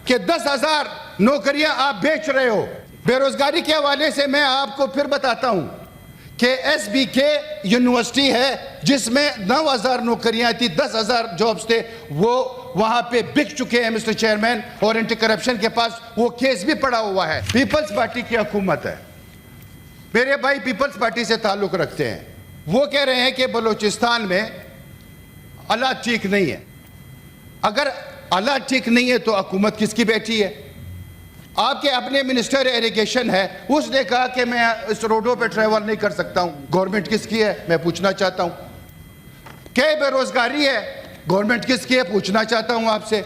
کہ 10,000 نوکریاں آپ بیچ رہے ہو. بیروزگاری کے حوالے سے میں آپ کو پھر بتاتا ہوں کہ ایس بی کے یونیورسٹی ہے جس میں 9,000 نوکریاں تھی, 10,000 جابز تھے, وہ وہاں پہ بک چکے ہیں مسٹر چیئرمین, اور اینٹی کرپشن کے پاس وہ کیس بھی پڑا ہوا ہے. پیپلز پارٹی کی حکومت ہے, میرے بھائی پیپلز پارٹی سے تعلق رکھتے ہیں, وہ کہہ رہے ہیں کہ بلوچستان میں حالات ٹھیک نہیں ہے. اگر حالات ٹھیک نہیں ہے تو حکومت کس کی بیٹھی ہے؟ آپ کے اپنے منسٹر ایریگیشن ہے, اس نے کہا کہ میں اس روڈوں پہ ٹریول نہیں کر سکتا ہوں. گورنمنٹ کس کی ہے میں پوچھنا چاہتا ہوں. کہ بے روزگاری ہے, گورنمنٹ کس کی ہے پوچھنا چاہتا ہوں آپ سے.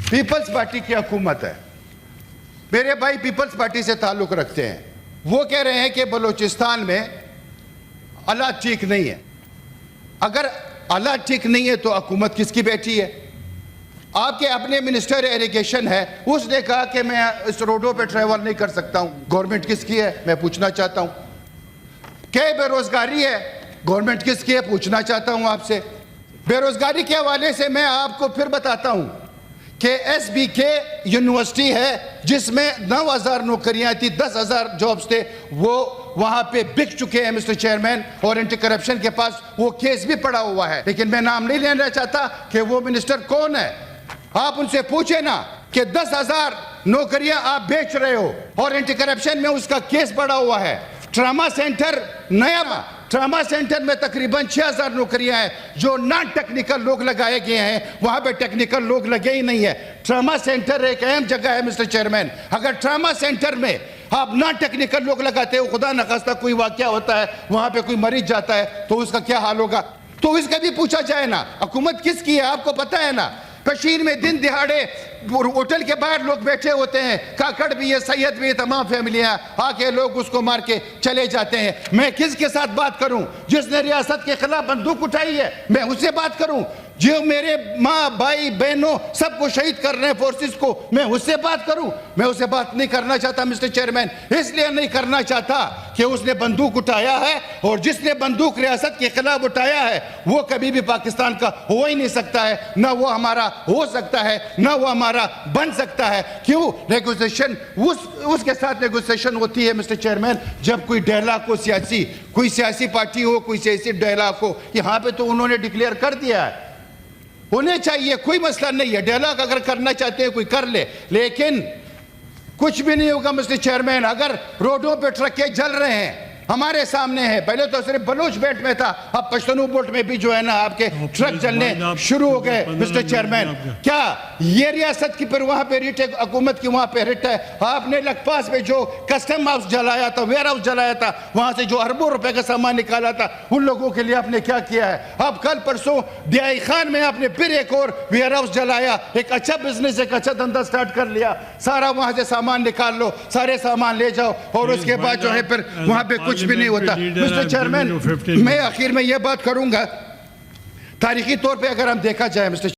پیپلز پارٹی کی حکومت ہے, میرے بھائی پیپلز پارٹی سے تعلق رکھتے ہیں, وہ کہہ رہے ہیں کہ بلوچستان میں حالات ٹھیک نہیں ہے. اگر حالات ٹھیک نہیں ہے تو حکومت کس کی بیٹھی ہے؟ آپ کے اپنے منسٹر ایریگیشن ہے, اس نے کہا کہ میں اس روڈوں پہ ٹریول نہیں کر سکتا ہوں. گورنمنٹ کس کی ہے میں پوچھنا چاہتا ہوں. کہ بے روزگاری ہے, گورنمنٹ کس کی ہے پوچھنا چاہتا ہوں آپ سے. بے روزگاری کے حوالے سے میں آپ کو پھر بتاتا ہوں کہ ایس بی کے یونیورسٹی ہے جس میں 9,000 نوکریاں تھی, 10,000 جابز تھے, وہ وہاں پہ بک چکے ہیں مسٹر چیئرمین, اور اینٹی کرپشن کے پاس وہ کیس بھی پڑا ہوا ہے. لیکن میں نام نہیں لینا چاہتا کہ وہ منسٹر کون ہے. آپ ان سے پوچھیں نا کہ 10,000 نوکریاں آپ بیچ رہے ہو, اور اینٹی کرپشن میں اس کا کیس پڑا ہوا ہے. ٹراما سینٹر نیا, ٹراما سینٹر میں تقریباً 6,000 نوکریاں ہیں جو نان ٹیکنیکل لوگ لگائے گئے ہیں, وہاں پہ ٹیکنیکل لوگ لگے ہی نہیں ہے. ٹراما سینٹر ایک اہم جگہ ہے مسٹر چیئرمین. اگر ٹراما سینٹر میں آپ نان ٹیکنیکل لوگ لگاتے ہو, خدا نخواستہ کوئی واقعہ ہوتا ہے, وہاں پہ کوئی مریض جاتا ہے, تو اس کا کیا حال ہوگا؟ تو اس کا بھی پوچھا جائے نا. حکومت کس کی ہے آپ کو پتہ ہے نا. کشمیر میں دن دہاڑے ہوٹل کے باہر لوگ بیٹھے ہوتے ہیں, کاکڑ بھی ہے, سید بھی ہے, تمام فیملیاں آ کے لوگ اس کو مار کے چلے جاتے ہیں. میں کس کے ساتھ بات کروں؟ جس نے ریاست کے خلاف بندوق اٹھائی ہے میں اس سے بات کروں؟ جو میرے ماں بھائی بہنوں سب کو شہید کر رہے ہیں فورسز کو, میں اس سے بات کروں؟ میں اس سے بات نہیں کرنا چاہتا مسٹر چیئرمین. اس لیے نہیں کرنا چاہتا کہ اس نے بندوق اٹھایا ہے, اور جس نے بندوق ریاست کے خلاف اٹھایا ہے وہ کبھی بھی پاکستان کا ہو ہی نہیں سکتا ہے, نہ وہ ہمارا ہو سکتا ہے, نہ وہ ہمارا بن سکتا ہے. کیوں؟ نیگوزیشن اس کے ساتھ نیگوزیشن ہوتی ہے مسٹر چیئرمین جب کوئی ڈائلاگ کو کوئی سیاسی پارٹی ہو, کوئی سیاسی ڈائلاگ ہو. یہاں پہ تو انہوں نے ڈکلیئر کر دیا ہے, ہونے چاہیے, کوئی مسئلہ نہیں ہے. ڈائلاگ اگر کرنا چاہتے ہیں کوئی کر لے, لیکن کچھ بھی نہیں ہوگا مسٹر چیئرمین. اگر روڈوں پہ ٹرکیں جل رہے ہیں ہمارے سامنے ہے, پہلے تو صرف بلوچ بیلٹ میں تھا, اب پشتنو بیلٹ میں بھی جو ہے نا آپ کے ٹرک چلنے شروع ہو گئے مسٹر چیئرمین. کیا یہ ریاست کی پھر وہاں پہ ریٹ ہے, حکومت کی وہاں پہ ریٹ ہے؟ آپ نے لکھپاس میں جو کسٹم ہاؤس جلایا تھا, ویئر ہاؤس جلایا تھا, وہاں سے جو اربوں روپے کا سامان نکالا تھا, ان لوگوں کے لیے آپ نے کیا کیا ہے؟ اب کل پرسوں دیائی خان میں آپ نے پھر ایک اور ویئر ہاؤس جلایا, ایک اچھا بزنس, ایک اچھا دھندا سٹارٹ کر لیا. سارا وہاں سے سامان نکال لو, سارے سامان لے جاؤ, اور اس کے بعد جو ہے پھر وہاں پہ کچھ بھی نہیں ہوتا. مسٹر چیئرمین, میں آخر میں یہ بات کروں گا, تاریخی طور پہ اگر ہم دیکھا جائے مسٹر